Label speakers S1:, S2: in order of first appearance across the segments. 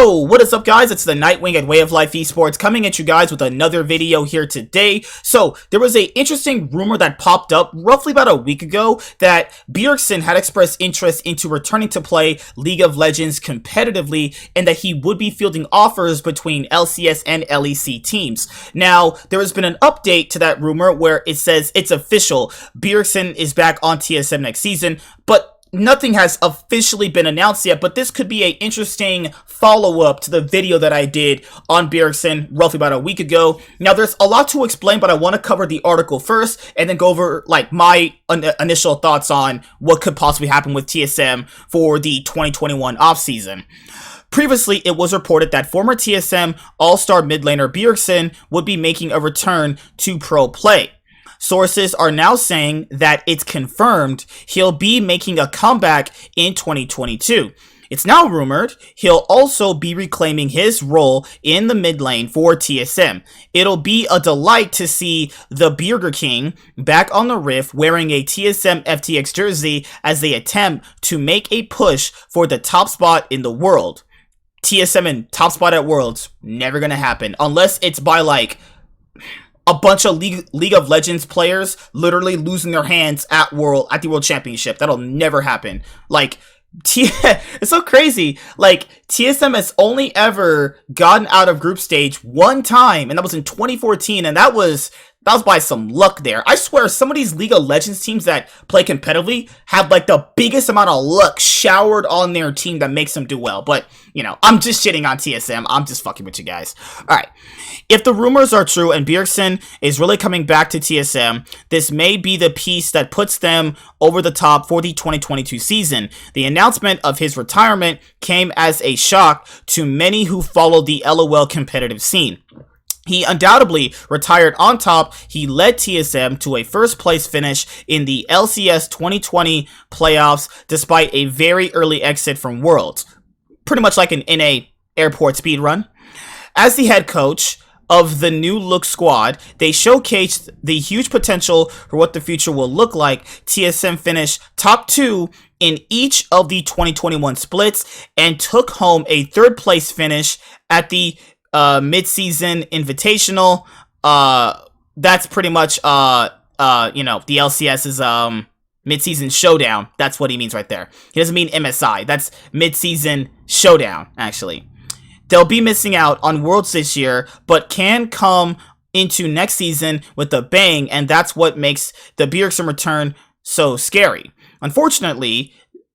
S1: Yo, what is up guys? It's the Nightwing at Way of Life Esports coming at you guys with another video here today. So, there was a interesting rumor that popped up roughly about a week ago that Bjergsen had expressed interest into returning to play League of Legends competitively and that he would be fielding offers between LCS and LEC teams. Now, there has been an update to that rumor where it says it's official. Bjergsen is back on TSM next season, but nothing has officially been announced yet, but this could be an interesting follow-up to the video that I did on Bjergsen roughly about a week ago. Now, there's a lot to explain, but I want to cover the article first and then go over like my initial thoughts on what could possibly happen with TSM for the 2021 offseason. Previously, it was reported that former TSM all-star mid laner Bjergsen would be making a return to pro play. Sources are now saying that it's confirmed he'll be making a comeback in 2022. It's now rumored he'll also be reclaiming his role in the mid lane for TSM. It'll be a delight to see the Burger King back on the Rift wearing a TSM FTX jersey as they attempt to make a push for the top spot in the world. TSM and top spot at Worlds, never gonna happen unless it's by like a bunch of League of Legends players literally losing their hands at the World Championship. That'll never happen. Like, it's so crazy. Like, TSM has only ever gotten out of group stage one time, and that was in 2014, and that was by some luck there. I swear, some of these League of Legends teams that play competitively have like the biggest amount of luck showered on their team that makes them do well. But, you know, I'm just shitting on TSM. I'm just fucking with you guys. Alright. If the rumors are true and Bjergsen is really coming back to TSM, this may be the piece that puts them over the top for the 2022 season. The announcement of his retirement came as a shock to many who follow the LOL competitive scene. He undoubtedly retired on top. He led TSM to a first place finish in the LCS 2020 playoffs despite a very early exit from Worlds. Pretty much like an NA airport speed run. As the head coach of the new look squad, they showcased the huge potential for what the future will look like. TSM finished top 2 in each of the 2021 splits and took home a third place finish at the mid-season invitational. That's pretty much you know, the LCS's mid-season showdown. That's what he means right there. He doesn't mean MSI. That's mid-season showdown, actually. They'll be missing out on Worlds this year, but can come into next season with a bang, and that's what makes the Bjergsen return so scary. Unfortunately,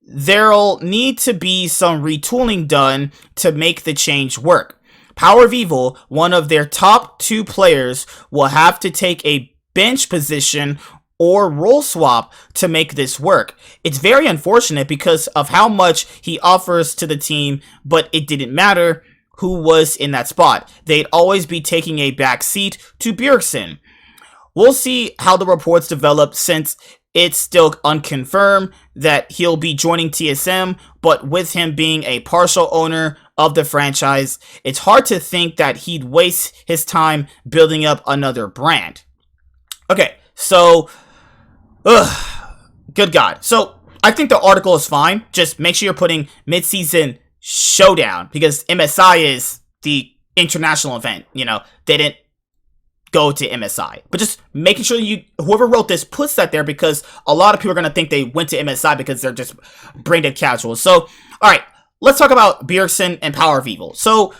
S1: there'll need to be some retooling done to make the change work. Power of Evil, one of their top 2 players, will have to take a bench position or role swap to make this work. It's very unfortunate because of how much he offers to the team, but it didn't matter who was in that spot. They'd always be taking a back seat to Bjergsen. We'll see how the reports develop since it's still unconfirmed that he'll be joining TSM, but with him being a partial owner of the franchise, it's hard to think that he'd waste his time building up another brand. Okay, so, good God. So, I think the article is fine. Just make sure you're putting mid-season showdown, because MSI is the international event. You know, they didn't go to MSI, but just making sure whoever wrote this puts that there, because a lot of people are going to think they went to MSI because they're just brain dead casuals. So, alright, let's talk about Bjergsen and Power of Evil. So,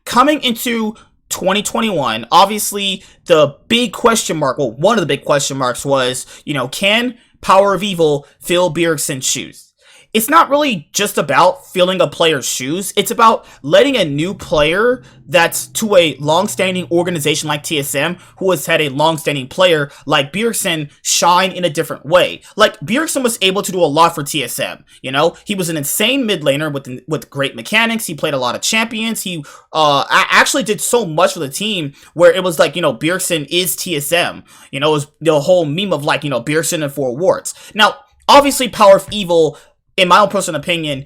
S1: coming into 2021, obviously the big question mark, well, one of the big question marks was, you know, can Power of Evil fill Bjergsen's shoes? It's not really just about filling a player's shoes. It's about letting a new player that's to a long-standing organization like TSM, who has had a long-standing player like Bjergsen, shine in a different way. Like, Bjergsen was able to do a lot for TSM. You know, he was an insane mid laner with great mechanics. He played a lot of champions. He actually did so much for the team where it was like, you know, Bjergsen is TSM. You know, it was the whole meme of like, you know, Bjergsen and 4 wards. Now, obviously, Power of Evil, in my own personal opinion,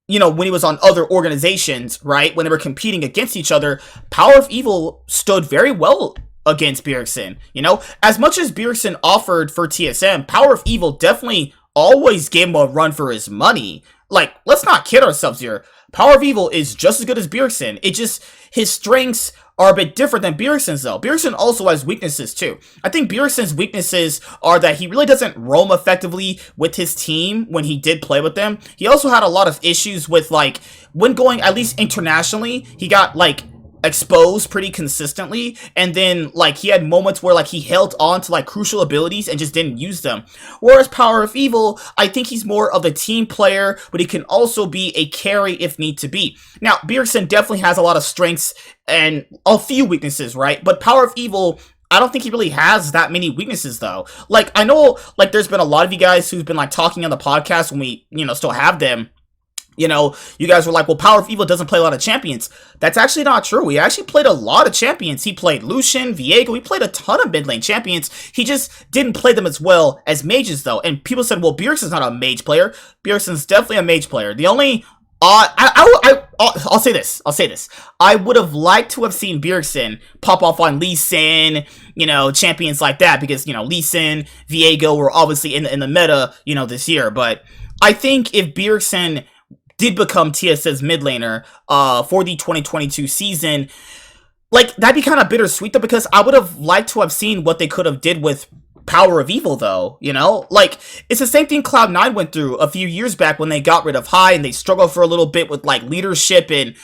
S1: you know, when he was on other organizations, right, when they were competing against each other, Power of Evil stood very well against Bjergsen. You know, as much as Bjergsen offered for TSM, Power of Evil definitely always gave him a run for his money. Like, let's not kid ourselves here. Power of Evil is just as good as Bjergsen. It just, his strengths are a bit different than Bjergsen's though. Bjergsen also has weaknesses too. I think Bjergsen's weaknesses are that he really doesn't roam effectively with his team when he did play with them. He also had a lot of issues with, like, when going, at least internationally, he got, like, exposed pretty consistently, and then, like, he had moments where, like, he held on to, like, crucial abilities and just didn't use them. Whereas Power of Evil, I think he's more of a team player, but he can also be a carry if need to be. Now, Bjergsen definitely has a lot of strengths and a few weaknesses, right? But Power of Evil, I don't think he really has that many weaknesses, though. Like, I know, like, there's been a lot of you guys who've been, like, talking on the podcast when we, still have them. You guys were like, well, Power of Evil doesn't play a lot of champions. That's actually not true. He actually played a lot of champions. He played Lucian, Viego. He played a ton of mid lane champions. He just didn't play them as well as mages, though. And people said, well, Bjergsen's not a mage player. Bjergsen's definitely a mage player. The only... I'll say this. I would have liked to have seen Bjergsen pop off on Lee Sin, champions like that, because, Lee Sin, Viego were obviously in the meta, this year. But I think if Bjergsen did become TSM's mid laner for the 2022 season, like, that'd be kind of bittersweet though, because I would have liked to have seen what they could have did with Power of Evil though, like, it's the same thing Cloud9 went through a few years back when they got rid of High and they struggled for a little bit with, like, leadership and,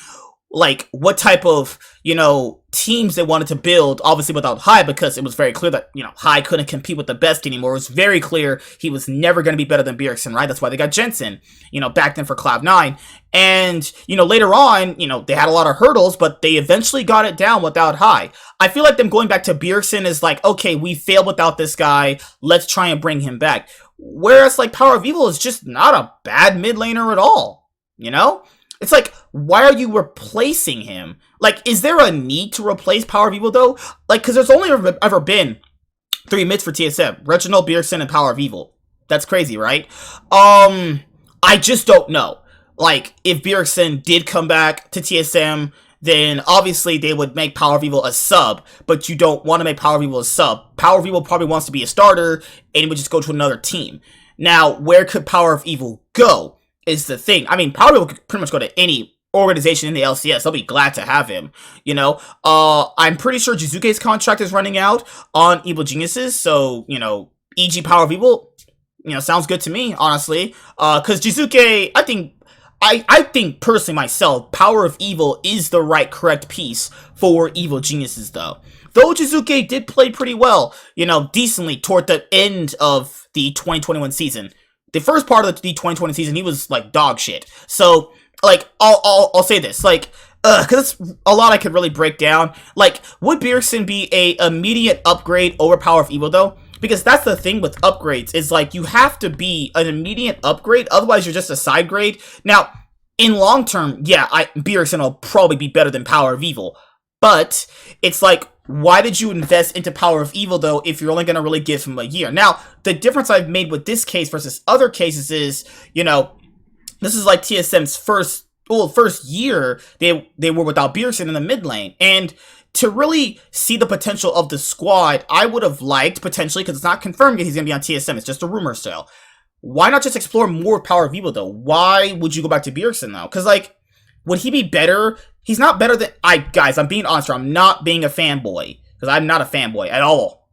S1: like, what type of, teams they wanted to build, obviously without High, because it was very clear that, High couldn't compete with the best anymore. It was very clear he was never going to be better than Bjergsen, right? That's why they got Jensen, back then for Cloud9. And, later on, they had a lot of hurdles, but they eventually got it down without High. I feel like them going back to Bjergsen is like, okay, we failed without this guy, let's try and bring him back. Whereas, like, Power of Evil is just not a bad mid laner at all, It's like, why are you replacing him? Like, is there a need to replace Power of Evil, though? Like, because there's only ever been 3 mids for TSM. Reginald, Bjergsen, and Power of Evil. That's crazy, right? I just don't know. Like, if Bjergsen did come back to TSM, then obviously they would make Power of Evil a sub, but you don't want to make Power of Evil a sub. Power of Evil probably wants to be a starter, and it would just go to another team. Now, where could Power of Evil go is the thing. I mean, Power of Evil could pretty much go to any organization in the LCS. They'll be glad to have him, I'm pretty sure Jizuke's contract is running out on Evil Geniuses, so, EG Power of Evil, sounds good to me, honestly, because Jizuke, I think personally myself, Power of Evil is the correct piece for Evil Geniuses, though. Though Jizuke did play pretty well, decently toward the end of the 2021 season. The first part of the 2020 season, he was, like, dog shit. So, like, I'll say this, like, because it's a lot I could really break down. Like, would Bjergsen be a immediate upgrade over Power of Evil, though? Because that's the thing with upgrades, is, like, you have to be an immediate upgrade, otherwise you're just a side grade. Now, in long term, yeah, Bjergsen will probably be better than Power of Evil. But, it's like, why did you invest into Power of Evil, though, if you're only going to really give him a year? Now, the difference I've made with this case versus other cases is, this is like TSM's first year they were without Bjergsen in the mid lane. And to really see the potential of the squad, I would have liked, potentially, because it's not confirmed yet he's going to be on TSM, it's just a rumor still. Why not just explore more Power of Evil, though? Why would you go back to Bjergsen, though? Because, like, would he be better? He's not better than... Guys, I'm being honest here. I'm not being a fanboy. Because I'm not a fanboy at all.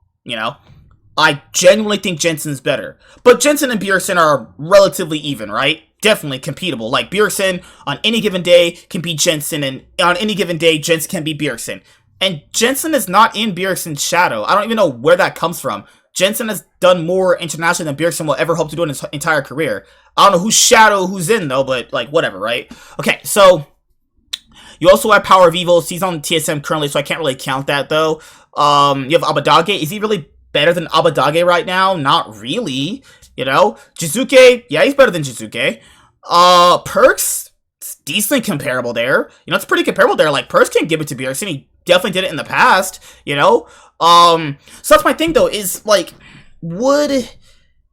S1: I genuinely think Jensen's better. But Jensen and Bjergsen are relatively even, right? Definitely competable. Like, Bjergsen, on any given day, can beat Jensen. And on any given day, Jensen can beat Bjergsen. And Jensen is not in Bjergsen's shadow. I don't even know where that comes from. Jensen has done more internationally than Bjergsen will ever hope to do in his entire career. I don't know whose shadow who's in, though, but, like, whatever, right? Okay, so... You also have Power of Evil. He's on TSM currently, so I can't really count that, though. You have Abadage. Is he really better than Abadage right now? Not really, Jizuke, yeah, he's better than Jizuke. Perks, it's decently comparable there. It's pretty comparable there. Like, Perks can't give it to Bjergsen. He definitely did it in the past, So that's my thing, though, is, like, would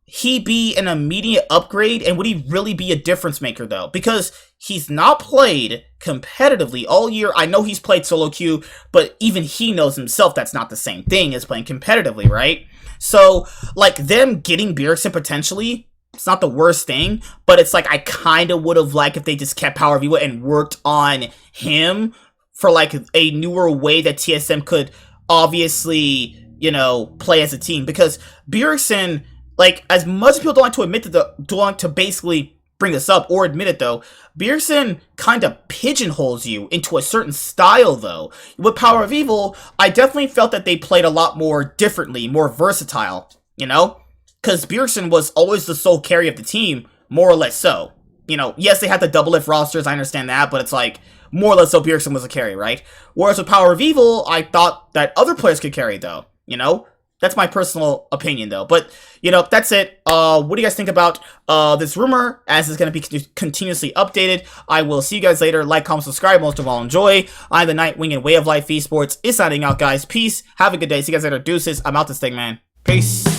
S1: he be an immediate upgrade, and would he really be a difference maker, though? Because he's not played competitively all year. I know he's played solo queue, but even he knows himself that's not the same thing as playing competitively, right? So, like, them getting Bjergsen potentially It's not the worst thing, but it's like I kind of would have liked if they just kept Power of Evil and worked on him for like a newer way that TSM could obviously, you know, play as a team. Because Bjergsen, like, as much as people don't like to admit that, don't like to basically bring this up or admit it though, Bjergsen kind of pigeonholes you into a certain style though. With Power of Evil, I definitely felt that they played a lot more differently, more versatile, you know? Because Bjergsen was always the sole carry of the team, more or less so. You know, yes, they had the double lift rosters, I understand that, but it's like, more or less so Bjergsen was a carry, right? Whereas with Power of Evil, I thought that other players could carry, though, you know? That's my personal opinion, though. But, you know, that's it. What do you guys think about this rumor, as it's going to be continuously updated? I will see you guys later. Like, comment, subscribe. Most of all, enjoy. I'm the Nightwing and Way of Life Esports is signing out, guys. Peace. Have a good day. See you guys later. Deuces. I'm out this thing, man. Peace.